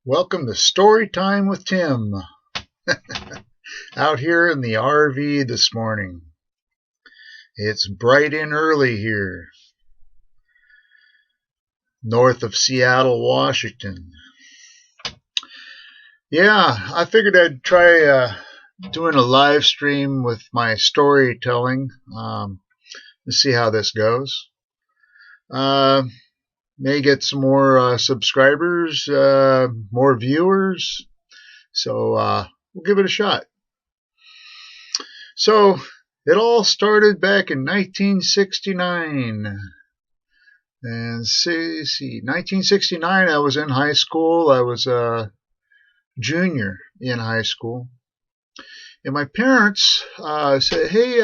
Welcome to Storytime with Tim. Out here in the RV this morning. It's bright and early here, north of Seattle, Washington. Yeah, I figured I'd try doing a live stream with my storytelling. Let's see how this goes. May get some more subscribers, more viewers. So we'll give it a shot. So it all started back in 1969. And see, 1969, I was in high school. I was a junior in high school. And my parents said, hey,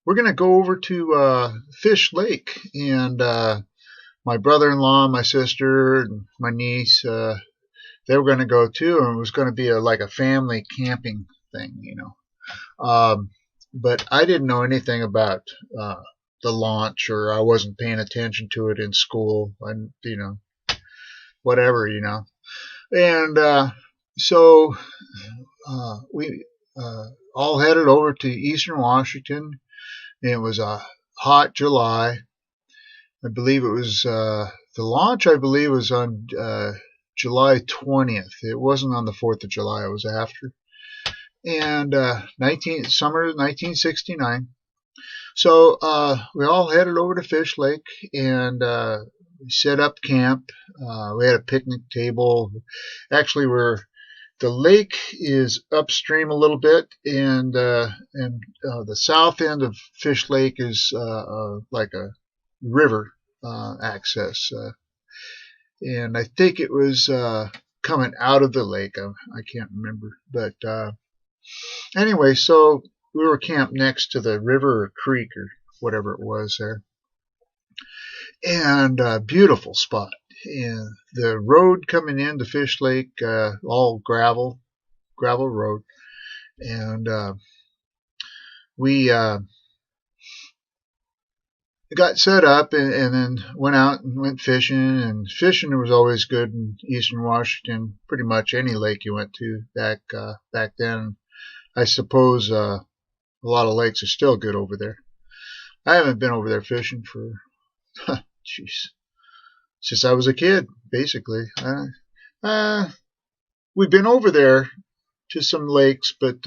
we're going to go over to Fish Lake. And my brother-in-law, my sister, and my niece, they were going to go too, and it was going to be like a family camping thing, you know. But I didn't know anything about the launch, or I wasn't paying attention to it in school, and you know, whatever, you know. And so we all headed over to Eastern Washington. And it was a hot July. I believe it was the launch. I believe was on July 20th. It wasn't on the 4th of July. It was after. And summer 1969. So we all headed over to Fish Lake and we set up camp. We had a picnic table. Actually, the lake is upstream a little bit, and the south end of Fish Lake is like a river access. And I think it was coming out of the lake. I can't remember. But anyway, so we were camped next to the river or creek or whatever it was there. And beautiful spot. And the road coming into Fish Lake, all gravel road. And we got set up and then went out and went fishing. And fishing was always good in Eastern Washington. Pretty much any lake you went to back then. I suppose a lot of lakes are still good over there. I haven't been over there fishing for, jeez, since I was a kid, basically. We've been over there to some lakes, but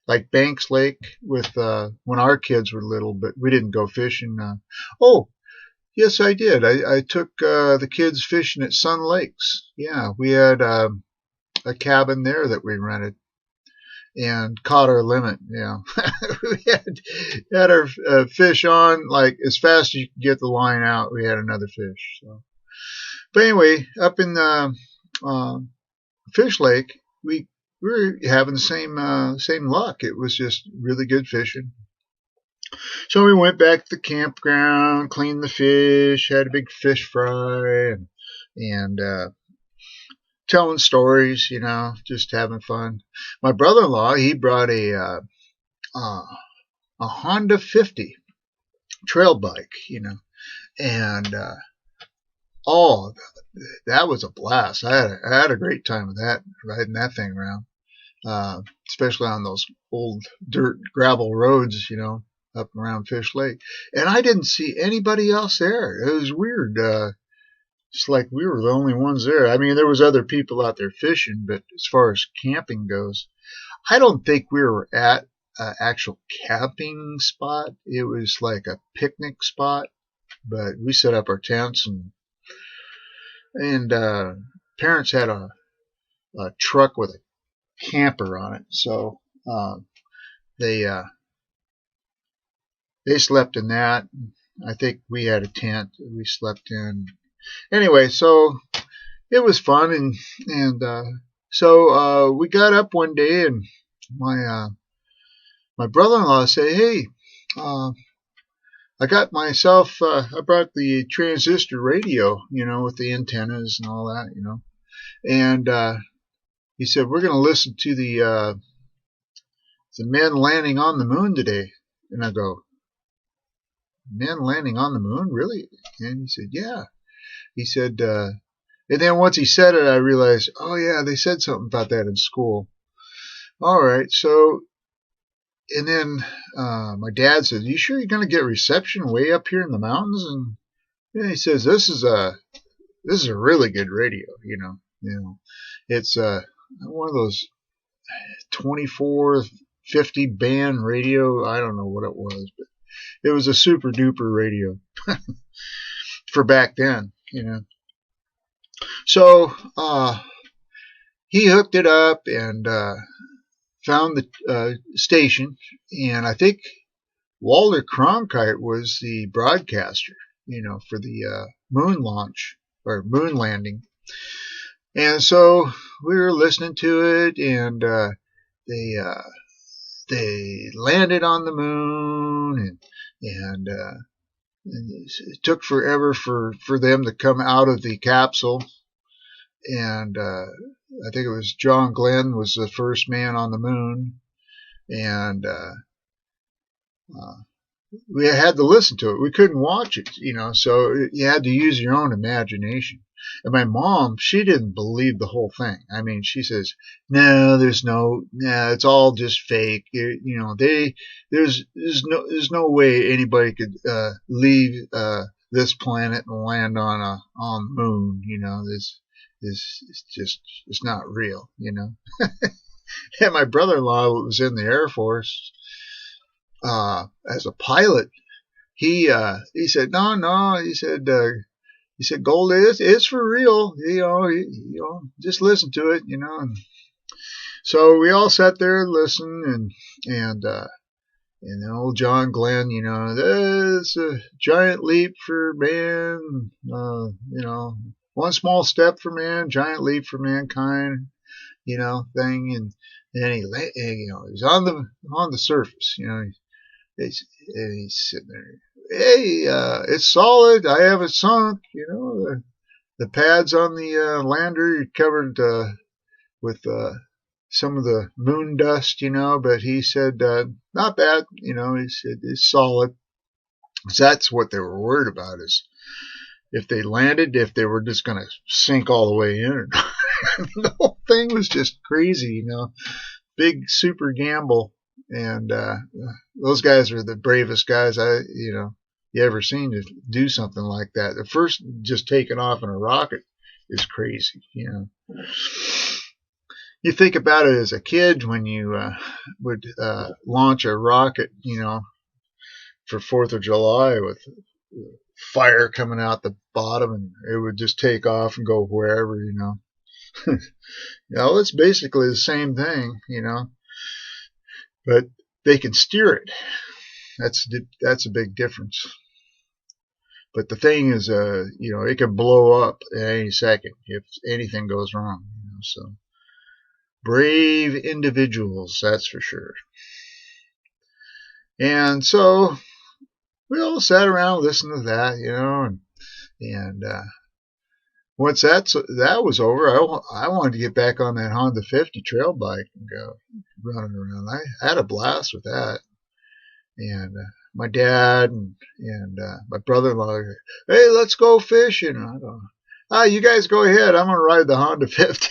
like Banks Lake with when our kids were little, but we didn't go fishing. Oh, yes, I did. I took the kids fishing at Sun Lakes. Yeah, we had a cabin there that we rented and caught our limit. Yeah, we had our fish on like as fast as you could get the line out. We had another fish. So, but anyway, up in Fish Lake, we were having the same luck. It was just really good fishing. So we went back to the campground, cleaned the fish, had a big fish fry, and telling stories, you know, just having fun. My brother-in-law, he brought a Honda 50 trail bike, you know, and oh, that was a blast. I had a great time with that, riding that thing around, especially on those old dirt gravel roads, you know, up around Fish Lake. And I didn't see anybody else there. It was weird. It's like we were the only ones there. I mean, there was other people out there fishing, but as far as camping goes, I don't think we were at an actual camping spot. It was like a picnic spot, but we set up our tents and parents had a truck with a camper on it, so they slept in that. I think we had a tent that we slept in. Anyway, so it was fun, and so we got up one day, and my brother-in-law said, "Hey, I got myself. I brought the transistor radio, you know, with the antennas and all that, you know." And he said, "We're going to listen to the men landing on the moon today." And I go, "Men landing on the moon, really?" And he said, "Yeah." He said, and then once he said it, I realized, oh yeah, they said something about that in school. All right, so, and then my dad said, "You sure you're going to get reception way up here in the mountains?" And yeah, he says, this is a really good radio, it's one of those 2450 band radio. I don't know what it was, but it was a super duper radio for back then, So he hooked it up and found the station, and I think Walter Cronkite was the broadcaster, for the moon launch or moon landing. And so we were listening to it, and they landed on the moon, and it took forever for them to come out of the capsule. And I think it was John Glenn was the first man on the moon, and we had to listen to it. We couldn't watch it, so you had to use your own imagination. And my mom, she didn't believe the whole thing. I mean, she says, no, it's all just fake. There's no way anybody could leave this planet and land on the moon. This is just, it's not real. And my brother-in-law was in the Air Force as a pilot. He said, no. He said, Gold, it's for real. Just listen to it. And so we all sat there and listened, and then old John Glenn, there's a giant leap for man. One small step for man, giant leap for mankind. Thing, and then he's on the surface. He's sitting there. Hey, it's solid. I haven't sunk. The pads on the lander covered with some of the moon dust. But he said not bad. He said it's solid. That's what they were worried about, is if they landed, if they were just going to sink all the way in or not. The whole thing was just crazy, big super gamble. And those guys are the bravest guys you ever seen to do something like that. The first, just taking off in a rocket is crazy. You think about it as a kid when you would launch a rocket, for 4th of July with fire coming out the bottom, and it would just take off and go wherever. It's basically the same thing, but they can steer it. That's a big difference. But the thing is, it can blow up at any second if anything goes wrong. So brave individuals, that's for sure. And so we all sat around listening to that, and once that was over, I wanted to get back on that Honda 50 trail bike and go running around. I had a blast with that. And my dad and my brother-in-law, hey, let's go fishing. And I go, you guys go ahead. I'm going to ride the Honda 50.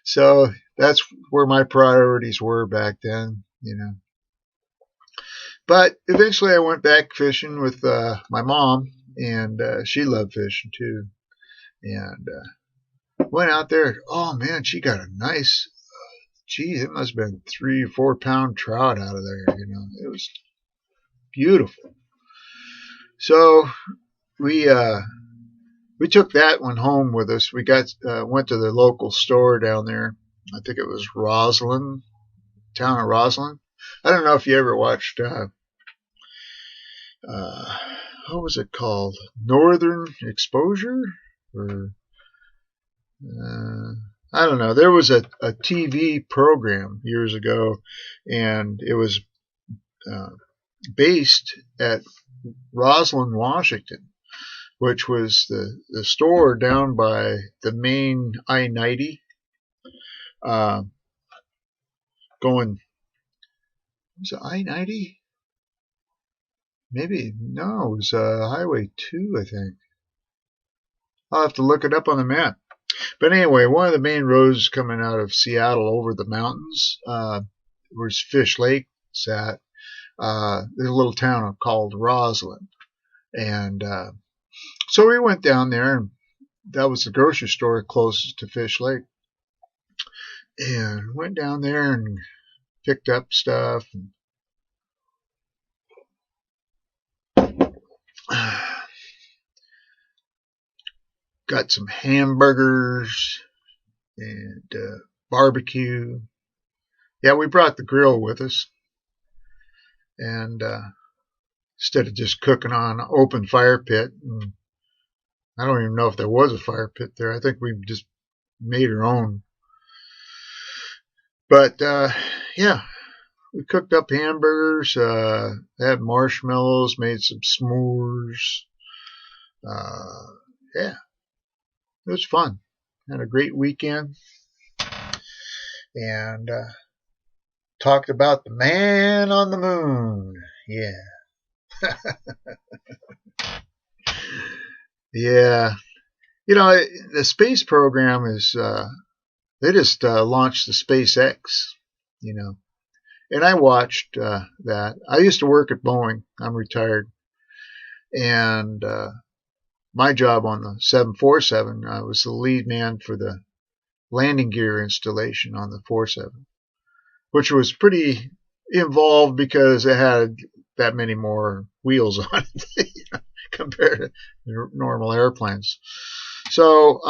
So that's where my priorities were back then, But eventually I went back fishing with my mom, and she loved fishing too. And went out there. Oh, man, she got a nice, it must have been 3 or 4 pound trout out of there. It was beautiful. So we took that one home with us. We went to the local store down there. I think it was town of Roslyn. I don't know if you ever watched what was it called? Northern Exposure? Or I don't know. There was a TV program years ago, and it was based at Roslyn, Washington, which was the store down by the main I-90, going, was it I-90? maybe, no, it was Highway 2, I think. I'll have to look it up on the map. But anyway, one of the main roads coming out of Seattle over the mountains, where Fish Lake sat, there's a little town called Roslyn. And so we went down there, and that was the grocery store closest to Fish Lake. And went down there and picked up stuff. And got some hamburgers and barbecue. Yeah, we brought the grill with us. And instead of just cooking on an open fire pit, and I don't even know if there was a fire pit there. I think we just made our own. But yeah, we cooked up hamburgers, had marshmallows, made some s'mores. Yeah, it was fun. Had a great weekend. And talked about the man on the moon. Yeah. Yeah. You know, the space program is, they just launched the SpaceX, you know. And I watched that. I used to work at Boeing. I'm retired. And my job on the 747, I was the lead man for the landing gear installation on the 47, which was pretty involved because it had that many more wheels on it compared to normal airplanes. So,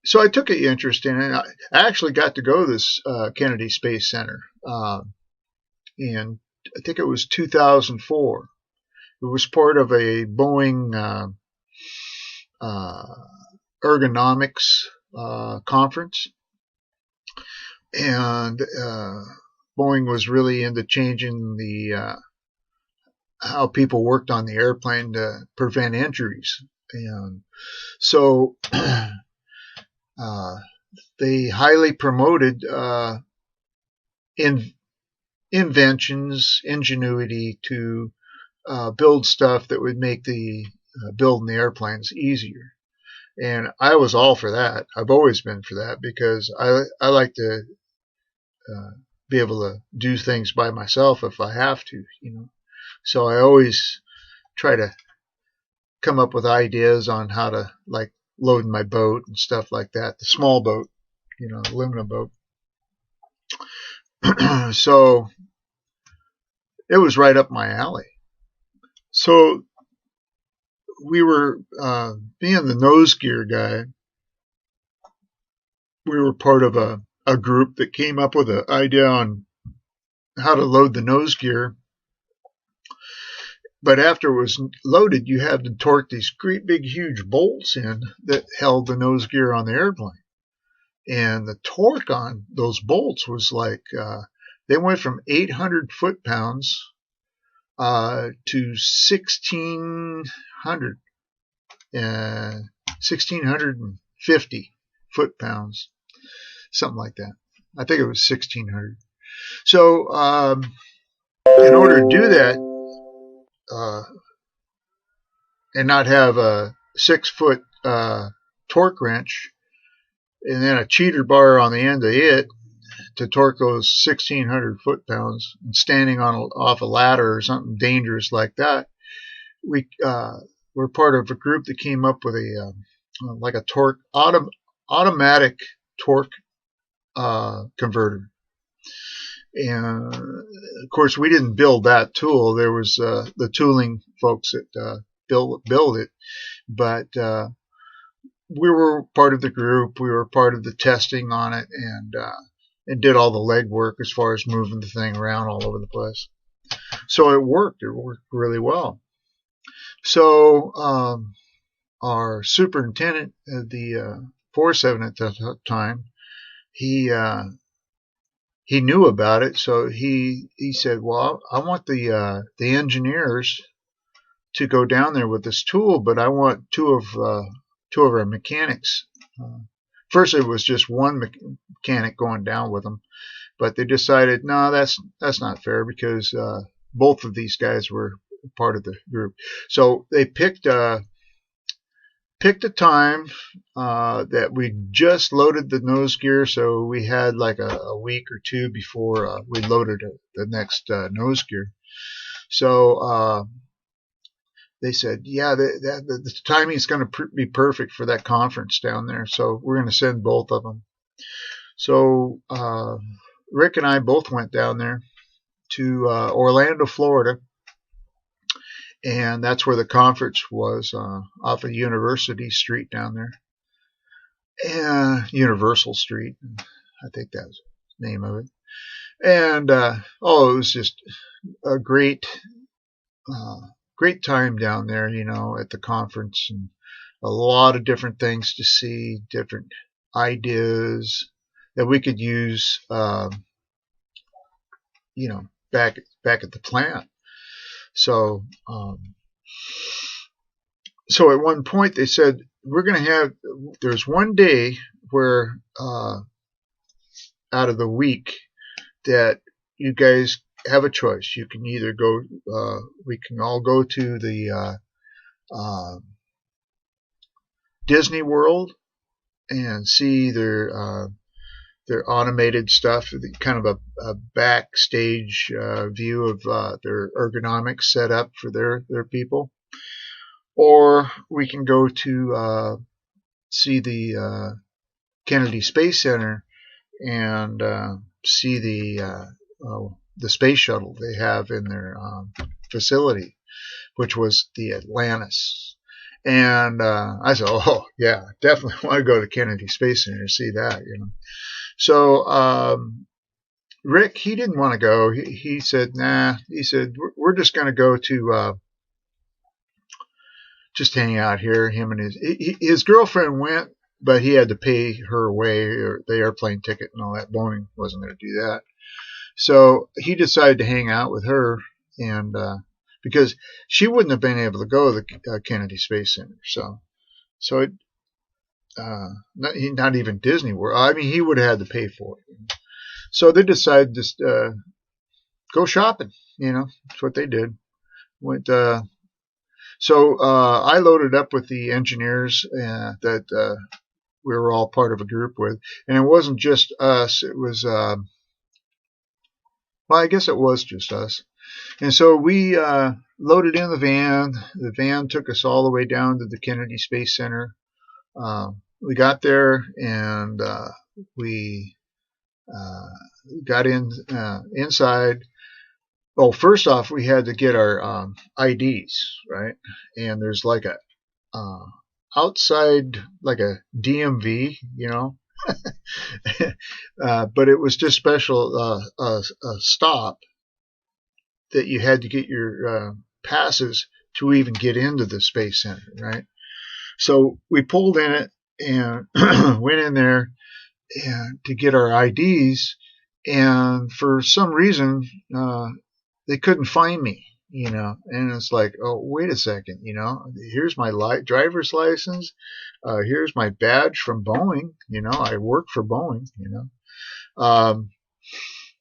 so I took an interest in it. I actually got to go to this Kennedy Space Center in, I think it was 2004. It was part of a Boeing ergonomics conference. And Boeing was really into changing the how people worked on the airplane to prevent injuries. And so they highly promoted inventions, ingenuity to build stuff that would make the building the airplanes easier. And I was all for that. I've always been for that because I like to be able to do things by myself if I have to, you know. So I always try to come up with ideas on how to, like, load my boat and stuff like that. The small boat, you know, aluminum boat. So it was right up my alley. So we were, being the nose gear guy, we were part of a group that came up with an idea on how to load the nose gear. But after it was loaded, you had to torque these great big huge bolts in that held the nose gear on the airplane. And the torque on those bolts was like, they went from 800 foot-pounds to 1650 foot-pounds, something like that. I think it was 1600. So in order to do that, and not have a 6-foot torque wrench and then a cheater bar on the end of it to torque those 1600 foot-pounds, and standing on off a ladder or something dangerous like that, we were part of a group that came up with a like a torque automatic torque converter. And of course, we didn't build that tool. There was the tooling folks that build it, but we were part of the group. We were part of the testing on it, and did all the legwork as far as moving the thing around all over the place. So it worked. It worked really well. So our superintendent of the 47 at that time, he knew about it, so he said, "Well, I want the engineers to go down there with this tool, but I want two of our mechanics." First, it was just one mechanic going down with them, but they decided, no, that's not fair, because both of these guys were part of the group. So they picked a time that we just loaded the nose gear, so we had like a week or two before we loaded the next nose gear. So they said, yeah, the timing is going to be perfect for that conference down there, so we're going to send both of them. So Rick and I both went down there to Orlando, Florida, and that's where the conference was, off of University Street down there. Universal Street, I think that was the name of it. And it was just a great time down there, at the conference, and a lot of different things to see, different ideas that we could use, back at the plant. So at one point they said, there's one day where out of the week that you guys have a choice. You can either go, we can all go to the Disney World and see their automated stuff, kind of a backstage view of their ergonomics set up for their people. Or we can go to see the Kennedy Space Center and see the space shuttle they have in their facility, which was the Atlantis. And I said, oh yeah, definitely want to go to Kennedy Space Center to see that. So Rick, he didn't want to go. He said, nah. He said, we're just going to go to just hang out here. Him and his girlfriend went, but he had to pay her way, or the airplane ticket and all that. Boeing wasn't going to do that. So he decided to hang out with her, and because she wouldn't have been able to go to the Kennedy Space Center. So it, not even Disney World. I mean, he would have had to pay for it. So they decided to go shopping. That's what they did. So I loaded up with the engineers that we were all part of a group with, and it wasn't just us. It was, well, I guess it was just us. And so we loaded in the van. The van took us all the way down to the Kennedy Space Center. We got there, and we got inside. Well, first off, we had to get our IDs, right? And there's like a outside, like a DMV, but it was just special a stop that you had to get your passes to even get into the Space Center, right? So we pulled in it and went in there to get our IDs, and for some reason they couldn't find me, and it's like, oh, wait a second, here's my driver's license, here's my badge from Boeing, I work for Boeing,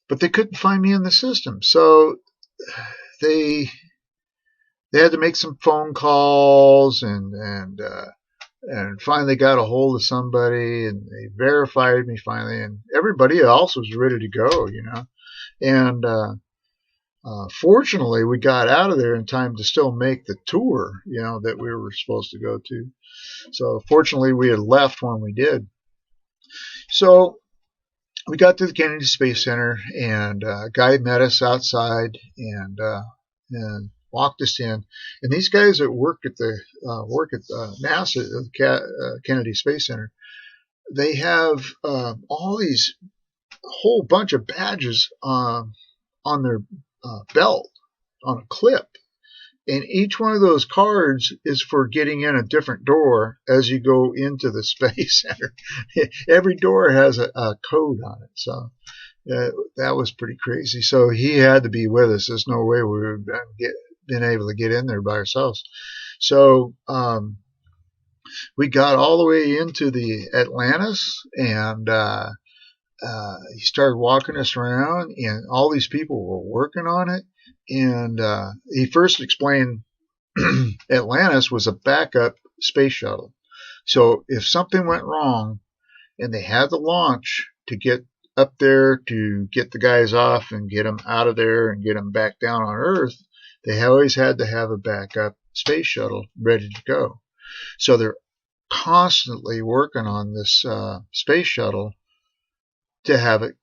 but they couldn't find me in the system. So they had to make some phone calls, and finally got a hold of somebody, and they verified me finally, and everybody else was ready to go, and fortunately we got out of there in time to still make the tour, that we were supposed to go to. So fortunately we had left when we did. So we got to the Kennedy Space Center, and a guy met us outside and walked us in. And these guys that work at NASA, the Kennedy Space Center, they have all these whole bunch of badges on their belt, on a clip. And each one of those cards is for getting in a different door as you go into the Space Center. Every door has a code on it. So that was pretty crazy. So he had to be with us. There's no way we would have been able to get in there by ourselves. So we got all the way into the Atlantis, and he started walking us around, and all these people were working on it. And he first explained Atlantis was a backup space shuttle. So if something went wrong and they had to launch to get up there to get the guys off and get them out of there and get them back down on Earth, they always had to have a backup space shuttle ready to go. So they're constantly working on this space shuttle to have it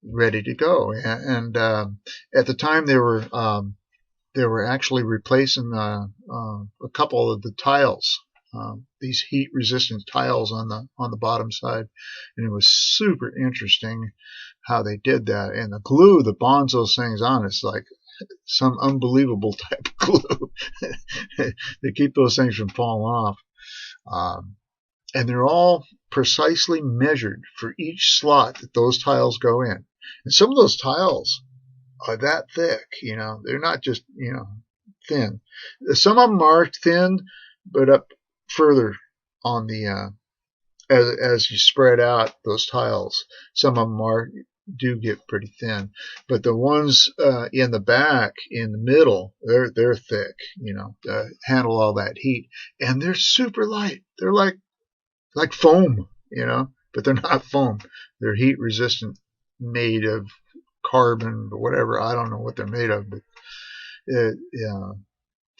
ready to go. And at the time, they were actually replacing a couple of the tiles, these heat-resistant tiles on the bottom side, and it was super interesting how they did that. And the glue that bonds those things on is like some unbelievable type of glue. They keep those things from falling off. And they're all precisely measured for each slot that those tiles go in. And some of those tiles are that thick, they're not just, thin. Some of them are thin, but up further on the, as you spread out those tiles, some of them do get pretty thin. But the ones, in the back, in the middle, they're thick, to handle all that heat. And they're super light. They're like foam, but they're not foam. They're heat resistant, made of carbon or whatever. I don't know what they're made of, but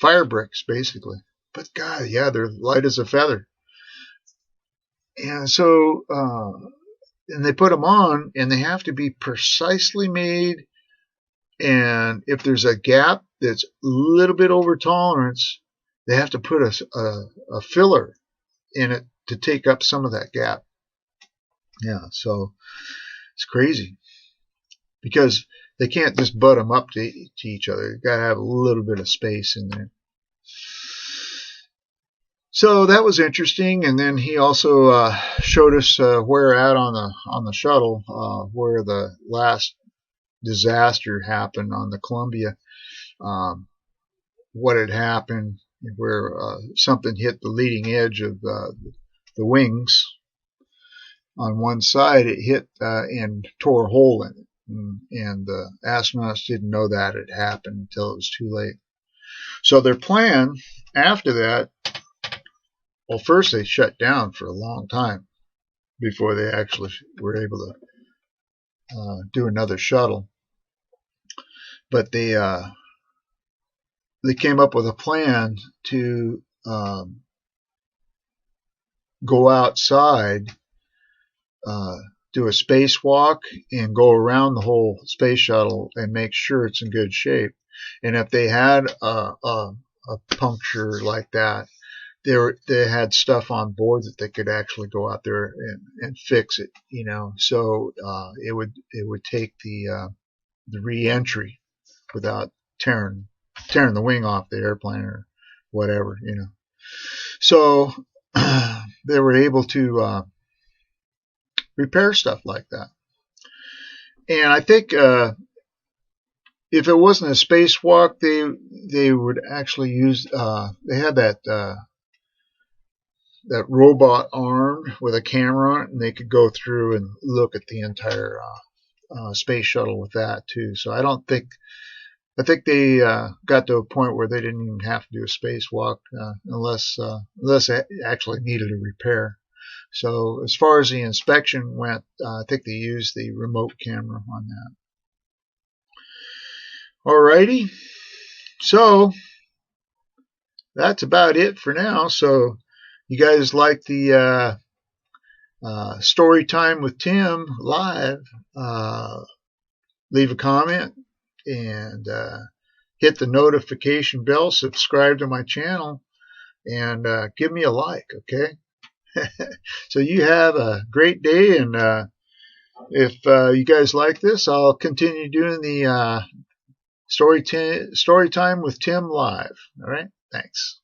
fire bricks basically. But God, yeah, they're light as a feather. And so, and they put them on, and they have to be precisely made. And if there's a gap that's a little bit over tolerance, they have to put a filler in it to take up some of that gap. Yeah, so it's crazy because they can't just butt them up to each other. You got to have a little bit of space in there. So that was interesting. And then he also showed us where at on the shuttle, where the last disaster happened on the Columbia, what had happened, where something hit the leading edge of the wings. On one side, it hit and tore a hole in it. And the astronauts didn't know that had happened until it was too late. So their plan after that, well, first they shut down for a long time before they actually were able to do another shuttle. But they came up with a plan to go outside, do a spacewalk, and go around the whole space shuttle and make sure it's in good shape. And if they had a puncture like that, they had stuff on board that they could actually go out there and fix it. So it would take the re-entry without tearing the wing off the airplane or whatever. So they were able to repair stuff like that. And I think if it wasn't a spacewalk, they would actually use they had that robot arm with a camera on it, and they could go through and look at the entire space shuttle with that too. So I think they got to a point where they didn't even have to do a spacewalk unless it actually needed a repair. So as far as the inspection went, I think they used the remote camera on that. Alrighty, so that's about it for now. So you guys like the Storytime with Tim live? Leave a comment and hit the notification bell, subscribe to my channel, and give me a like, okay? So you have a great day, and if you guys like this, I'll continue doing the Storytime with Tim live. All right? Thanks.